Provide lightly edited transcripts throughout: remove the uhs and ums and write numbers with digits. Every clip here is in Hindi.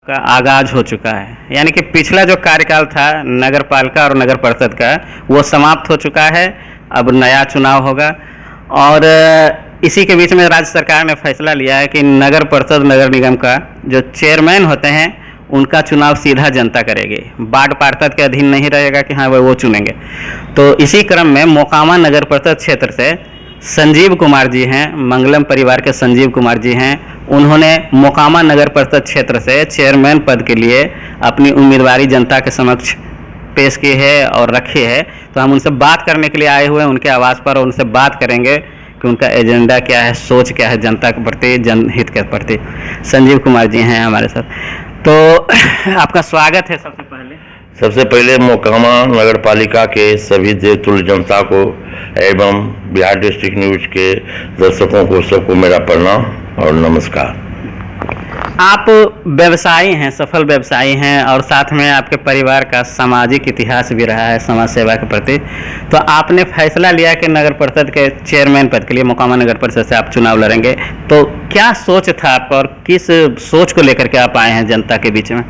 का आगाज हो चुका है, यानी कि पिछला जो कार्यकाल था नगर पालिका और नगर परिषद का वो समाप्त हो चुका है। अब नया चुनाव होगा और इसी के बीच में राज्य सरकार ने फैसला लिया है कि नगर परिषद नगर निगम का जो चेयरमैन होते हैं उनका चुनाव सीधा जनता करेगी, वार्ड पार्षद के अधीन नहीं रहेगा कि हाँ वो चुनेंगे। तो इसी क्रम में मोकामा नगर परिषद क्षेत्र से संजीव कुमार जी हैं, मंगलम परिवार के संजीव कुमार जी हैं, उन्होंने मोकामा नगर परिषद क्षेत्र से चेयरमैन पद के लिए अपनी उम्मीदवारी जनता के समक्ष पेश की है और रखी है। तो हम उनसे बात करने के लिए आए हुए हैं उनके आवास पर, और उनसे बात करेंगे कि उनका एजेंडा क्या है, सोच क्या है जनता के प्रति, जनहित के प्रति। संजीव कुमार जी हैं हमारे साथ, तो आपका स्वागत है। सबसे पहले मोकामा नगर पालिका के सभी देवतुल्य जनता को एवं बिहार डिस्ट्रिक्ट न्यूज के दर्शकों को सबको मेरा प्रणाम और नमस्कार। आप व्यवसायी हैं, सफल व्यवसायी हैं, और साथ में आपके परिवार का सामाजिक इतिहास भी रहा है समाज सेवा के प्रति। तो आपने फैसला लिया कि नगर परिषद के चेयरमैन पद के लिए मोकामा नगर परिषद से आप चुनाव लड़ेंगे, तो क्या सोच था आपका और किस सोच को लेकर के आप आए हैं जनता के बीच में?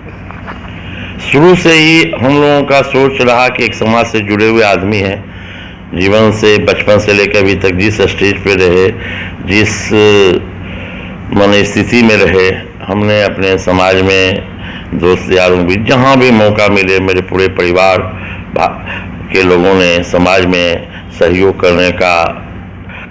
शुरू से ही हम लोगों का सोच रहा कि एक समाज से जुड़े हुए आदमी हैं, जीवन से बचपन से लेकर अभी तक जिस स्टेज पे रहे, जिस मन स्थिति में रहे, हमने अपने समाज में दोस्त यारों भी जहाँ भी मौका मिले मेरे पूरे परिवार के लोगों ने समाज में सहयोग करने का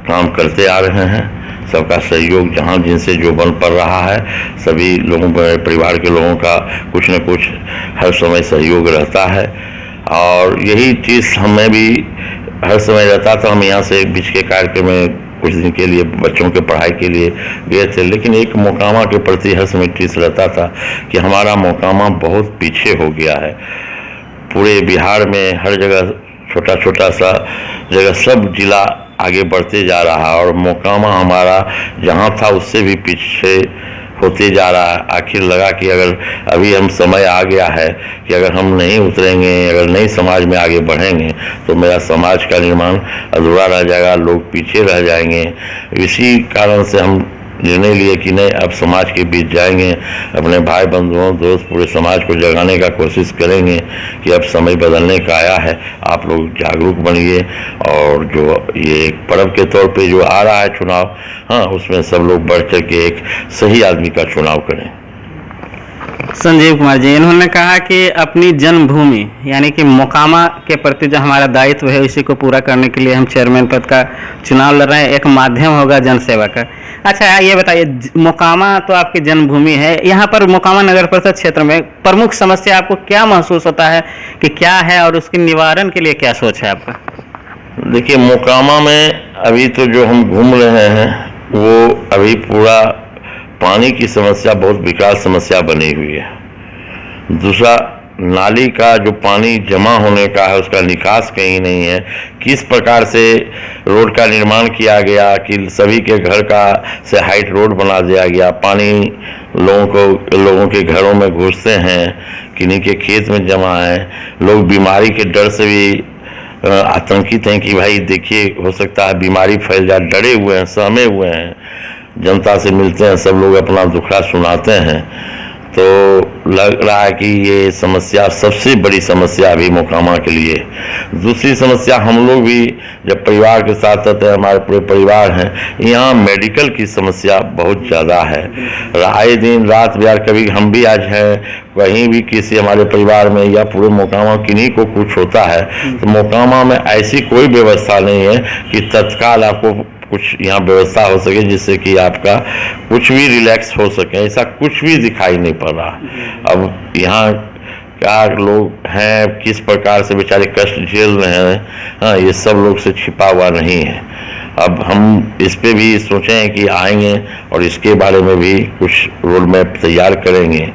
काम करते आ रहे हैं। सबका सहयोग जहाँ जिनसे जो बन पड़ रहा है, सभी लोगों परिवार के लोगों का कुछ न कुछ हर समय सहयोग रहता है। और यही चीज़ हमें भी हर समय रहता था। हम यहाँ से बीच के कार्यक्रम में कुछ दिन के लिए बच्चों के पढ़ाई के लिए गए थे, लेकिन एक मोकामा के प्रति हर समय चीज़ रहता था कि हमारा मोकामा बहुत पीछे हो गया है। पूरे बिहार में हर जगह छोटा छोटा सा जगह सब जिला आगे बढ़ते जा रहा है और मोकामा हमारा जहाँ था उससे भी पीछे होते जा रहा है। आखिर लगा कि अगर अभी हम समय आ गया है कि अगर हम नहीं उतरेंगे, अगर नहीं समाज में आगे बढ़ेंगे तो मेरा समाज का निर्माण अधूरा रह जाएगा, लोग पीछे रह जाएंगे। इसी कारण से हम निर्णय लिए कि नहीं, अब समाज के बीच जाएंगे, अपने भाई बंधुओं दोस्त पूरे समाज को जगाने का कोशिश करेंगे कि अब समय बदलने का आया है, आप लोग जागरूक बनिए। और जो ये पर्व के तौर पे जो आ रहा है चुनाव, हाँ, उसमें सब लोग बढ़ चढ़ के एक सही आदमी का चुनाव करें। संजीव कुमार जी, इन्होंने कहा कि अपनी जन्मभूमि यानी कि मोकामा के प्रति जो हमारा दायित्व है इसी को पूरा करने के लिए हम चेयरमैन पद का चुनाव लड़ रहे हैं, एक माध्यम होगा जनसेवा का। अच्छा, ये बताइए, मोकामा तो आपकी जन्मभूमि है, यहाँ पर मोकामा नगर परिषद क्षेत्र में प्रमुख समस्या आपको क्या महसूस होता है कि क्या है और उसके निवारण के लिए क्या सोच है आपका? देखिए, मोकामा में अभी तो जो हम घूम रहे हैं वो अभी पूरा पानी की समस्या बहुत विकराल समस्या बनी हुई है। दूसरा, नाली का जो पानी जमा होने का है उसका निकास कहीं नहीं है। किस प्रकार से रोड का निर्माण किया गया कि सभी के घर का से हाइट रोड बना दिया गया, पानी लोगों के घरों में घुसते हैं, किन्हीं के खेत में जमा है। लोग बीमारी के डर से भी आतंकित हैं कि भाई देखिए हो सकता है बीमारी फैल जाए, डरे हुए हैं, सहमे हुए हैं। जनता से मिलते हैं, सब लोग अपना दुखड़ा सुनाते हैं। तो लग रहा है कि ये समस्या सबसे बड़ी समस्या अभी मोकामा के लिए। दूसरी समस्या, हम लोग भी जब परिवार के साथ रहते हैं, हमारे पूरे परिवार हैं, यहाँ मेडिकल की समस्या बहुत ज़्यादा है। आए दिन रात बिहार कभी हम भी आज हैं कहीं भी किसी हमारे परिवार में या पूरे मोकामा किन्हीं को कुछ होता है तो मोकामा में ऐसी कोई व्यवस्था नहीं है कि तत्काल आपको कुछ यहाँ व्यवस्था हो सके जिससे कि आपका कुछ भी रिलैक्स हो सके। ऐसा कुछ भी दिखाई नहीं पड़ रहा। अब यहाँ क्या लोग हैं, किस प्रकार से बेचारे कष्ट झेल रहे हैं, हाँ, ये सब लोग से छिपा हुआ नहीं है। अब हम इस पे भी सोचे हैं कि आएंगे और इसके बारे में भी कुछ रोड मैप तैयार करेंगे।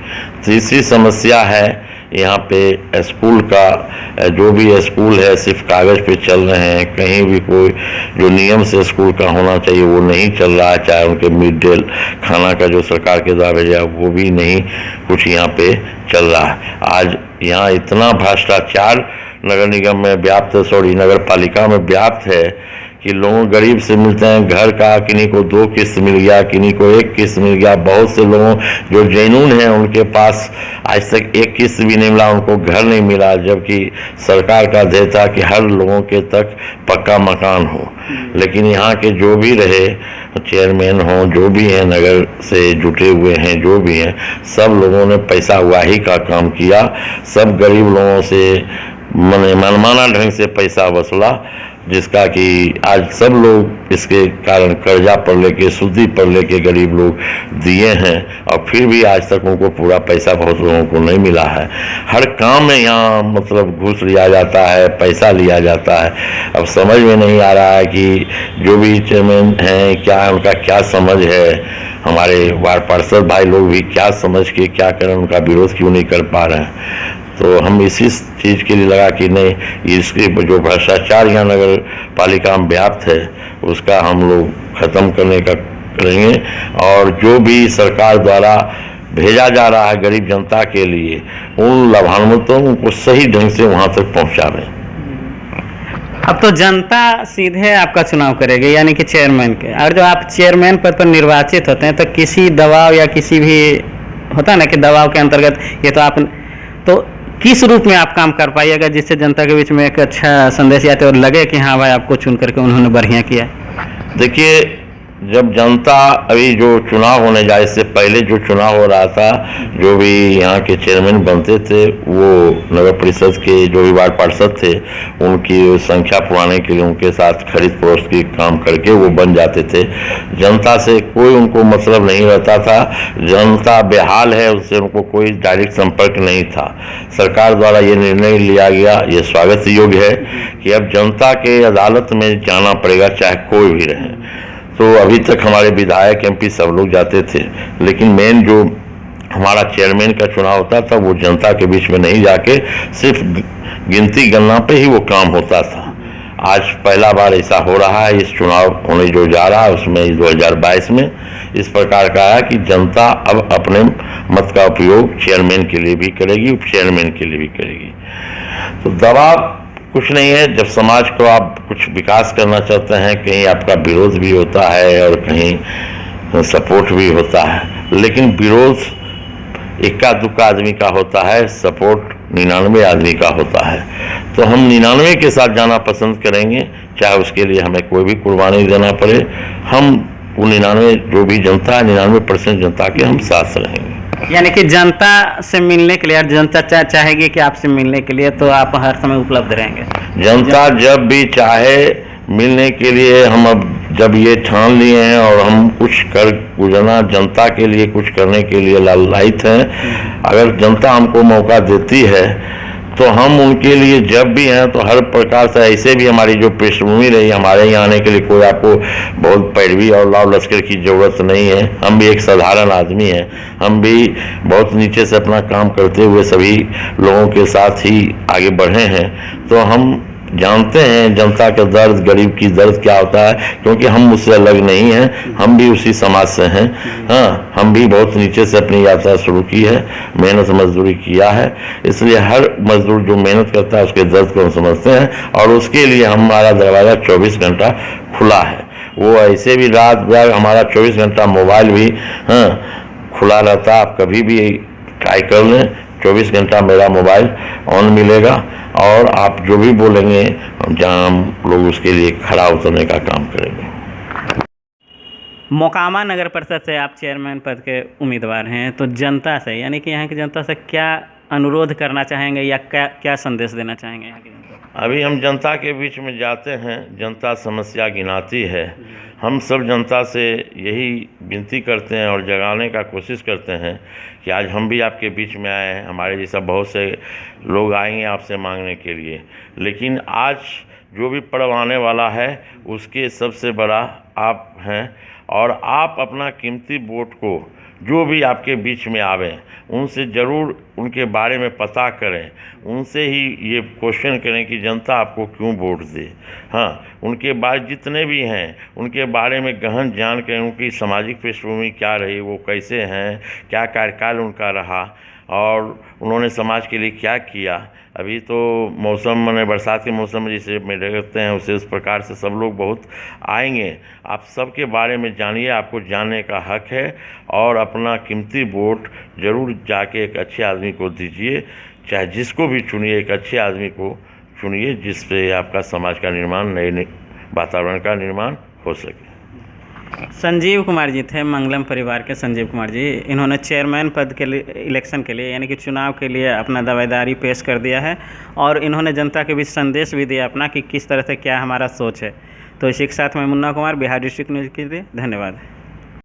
तीसरी समस्या है यहाँ पे स्कूल का, जो भी स्कूल है सिर्फ कागज़ पे चल रहे हैं, कहीं भी कोई जो नियम से स्कूल का होना चाहिए वो नहीं चल रहा है। चाहे उनके मिड डे खाना का जो सरकार के द्वारा भेजा वो भी नहीं कुछ यहाँ पे चल रहा है। आज यहाँ इतना भ्रष्टाचार नगर निगम में व्याप्त, नगर पालिका में व्याप्त है कि लोगों गरीब से मिलते हैं घर का, किन्हीं को 2 किस्त मिल गया, किन्हीं को 1 किस्त मिल गया। बहुत से लोगों जो जेनून हैं उनके पास आज तक 1 किस्त भी नहीं मिला, उनको घर नहीं मिला, जबकि सरकार का ध्येय था कि हर लोगों के तक पक्का मकान हो। लेकिन यहाँ के जो भी रहे चेयरमैन हों, जो भी हैं नगर से जुटे हुए हैं, जो भी हैं, सब लोगों ने पैसा उगाही का काम किया। सब गरीब लोगों से मनमाना ढंग से पैसा वसूला, जिसका कि आज सब लोग इसके कारण कर्जा पर लेके, सूदी पर लेके गरीब लोग दिए हैं, और फिर भी आज तक उनको पूरा पैसा बहुत लोगों को नहीं मिला है। हर काम में यहाँ मतलब घूस लिया जाता है, पैसा लिया जाता है। अब समझ में नहीं आ रहा है कि जो भी चेयरमैन हैं क्या उनका क्या समझ है, हमारे वार्ड पार्षद भाई लोग भी क्या समझ के क्या करें, उनका विरोध क्यों नहीं कर पा रहे हैं। तो हम इसी चीज़ के लिए लगा कि नहीं, इसके जो भ्रष्टाचार यहाँ नगर पालिका में व्याप्त है उसका हम लोग ख़त्म करने का करेंगे, और जो भी सरकार द्वारा भेजा जा रहा है गरीब जनता के लिए, उन लाभान्वितों को सही ढंग से वहाँ तक पहुँचावें। अब तो जनता सीधे आपका चुनाव करेगी, यानी कि चेयरमैन के, और जो आप चेयरमैन पद पर निर्वाचित होते हैं तो किसी दबाव या किसी भी होता है ना कि दबाव के अंतर्गत ये तो आप, तो किस रूप में आप काम कर पाइएगा जिससे जनता के बीच में एक अच्छा संदेश आते और लगे कि हाँ भाई आपको चुन करके उन्होंने बढ़िया किया? देखिए, जब जनता अभी जो चुनाव होने जाए, इससे पहले जो चुनाव हो रहा था, जो भी यहाँ के चेयरमैन बनते थे वो नगर परिषद के जो भी वार्ड पार्षद थे उनकी संख्या पुराने के लिए उनके साथ खरीद फरोख्त की काम करके वो बन जाते थे। जनता से कोई उनको मतलब नहीं रहता था, जनता बेहाल है उससे उनको कोई डायरेक्ट संपर्क नहीं था। सरकार द्वारा ये निर्णय लिया गया, ये स्वागत योग्य है कि अब जनता के अदालत में जाना पड़ेगा चाहे कोई भी रहे। तो अभी तक हमारे विधायक एमपी सब लोग जाते थे, लेकिन मेन जो हमारा चेयरमैन का चुनाव होता था वो जनता के बीच में नहीं जाके सिर्फ गिनती गणना पे ही वो काम होता था। आज पहला बार ऐसा हो रहा है, इस चुनाव होने जो जा रहा है उसमें 2022 में इस प्रकार का है कि जनता अब अपने मत का उपयोग चेयरमैन के लिए भी करेगी, उप चेयरमैन के लिए भी करेगी। तो दबाव कुछ नहीं है। जब समाज को आप कुछ विकास करना चाहते हैं, कहीं आपका विरोध भी होता है और कहीं सपोर्ट भी होता है, लेकिन विरोध इक्का दुक्का आदमी का होता है, सपोर्ट 99 आदमी का होता है। तो हम 99 के साथ जाना पसंद करेंगे, चाहे उसके लिए हमें कोई भी कुर्बानी देना पड़े। हम वो 99 जो भी जनता है 99% जनता के हम साथ रहेंगे। यानी कि जनता से मिलने के लिए, जनता चाहेगी कि आपसे मिलने के लिए, तो आप हर समय उपलब्ध रहेंगे। जनता जब भी चाहे मिलने के लिए, हम अब जब ये ठान लिए हैं और हम कुछ कर गुजरना, जनता के लिए कुछ करने के लिए लालायित हैं। अगर जनता हमको मौका देती है तो हम उनके लिए जब भी हैं तो हर प्रकार से, ऐसे भी हमारी जो पृष्ठभूमि रही, हमारे यहाँ आने के लिए कोई आपको बहुत पैरवी और लाव लश्कर की ज़रूरत नहीं है। हम भी एक साधारण आदमी हैं, हम भी बहुत नीचे से अपना काम करते हुए सभी लोगों के साथ ही आगे बढ़े हैं। तो हम जानते हैं जनता का दर्द, गरीब की दर्द क्या होता है, क्योंकि हम उससे अलग नहीं हैं, हम भी उसी समाज से हैं। हाँ, हम भी बहुत नीचे से अपनी यात्रा शुरू की है, मेहनत मजदूरी किया है, इसलिए हर मजदूर जो मेहनत करता है उसके दर्द को हम समझते हैं, और उसके लिए हमारा दरवाज़ा 24 घंटा खुला है। वो ऐसे भी रात भर हमारा 24 घंटा मोबाइल भी खुला रहता है, आप कभी भी ट्राई कर लें, 24 घंटा मेरा मोबाइल ऑन मिलेगा, और आप जो भी बोलेंगे जहाँ हम लोग उसके लिए खड़ा उतरने का काम करेंगे। मोकामा नगर परिषद से आप चेयरमैन पद के उम्मीदवार हैं, तो जनता से, यानी कि यहाँ की जनता से क्या अनुरोध करना चाहेंगे या क्या संदेश देना चाहेंगे यहाँ की जनता? अभी हम जनता के बीच में जाते हैं, जनता समस्या गिनाती है, हम सब जनता से यही विनती करते हैं और जगाने का कोशिश करते हैं कि आज हम भी आपके बीच में आए हैं। हमारे जैसा बहुत से लोग आएंगे आपसे मांगने के लिए, लेकिन आज जो भी पर्व आने वाला है उसके सबसे बड़ा आप हैं, और आप अपना कीमती वोट को जो भी आपके बीच में आवे उनसे ज़रूर उनके बारे में पता करें, उनसे ही ये क्वेश्चन करें कि जनता आपको क्यों वोट दे। हाँ, उनके बाद जितने भी हैं उनके बारे में गहन जान करें, उनकी सामाजिक पृष्ठभूमि क्या रही, वो कैसे हैं, क्या कार्यकाल उनका रहा। और उन्होंने समाज के लिए क्या किया। अभी तो मौसम माने बरसात के मौसम में जैसे मेले लगते हैं उसे उस प्रकार से सब लोग बहुत आएंगे। आप सबके बारे में जानिए, आपको जानने का हक है और अपना कीमती वोट ज़रूर जाके एक अच्छे आदमी को दीजिए। चाहे जिसको भी चुनिए, एक अच्छे आदमी को चुनिए जिससे आपका समाज का निर्माण, नए वातावरण का निर्माण हो सके। संजीव कुमार जी थे, मंगलम परिवार के संजीव कुमार जी। इन्होंने चेयरमैन पद के लिए, इलेक्शन के लिए यानी कि चुनाव के लिए अपना दावेदारी पेश कर दिया है और इन्होंने जनता के बीच संदेश भी दिया अपना कि किस तरह से क्या हमारा सोच है। तो इसी के साथ मैं मुन्ना कुमार, बिहार डिस्ट्रिक्ट न्यूज़ के लिए धन्यवाद।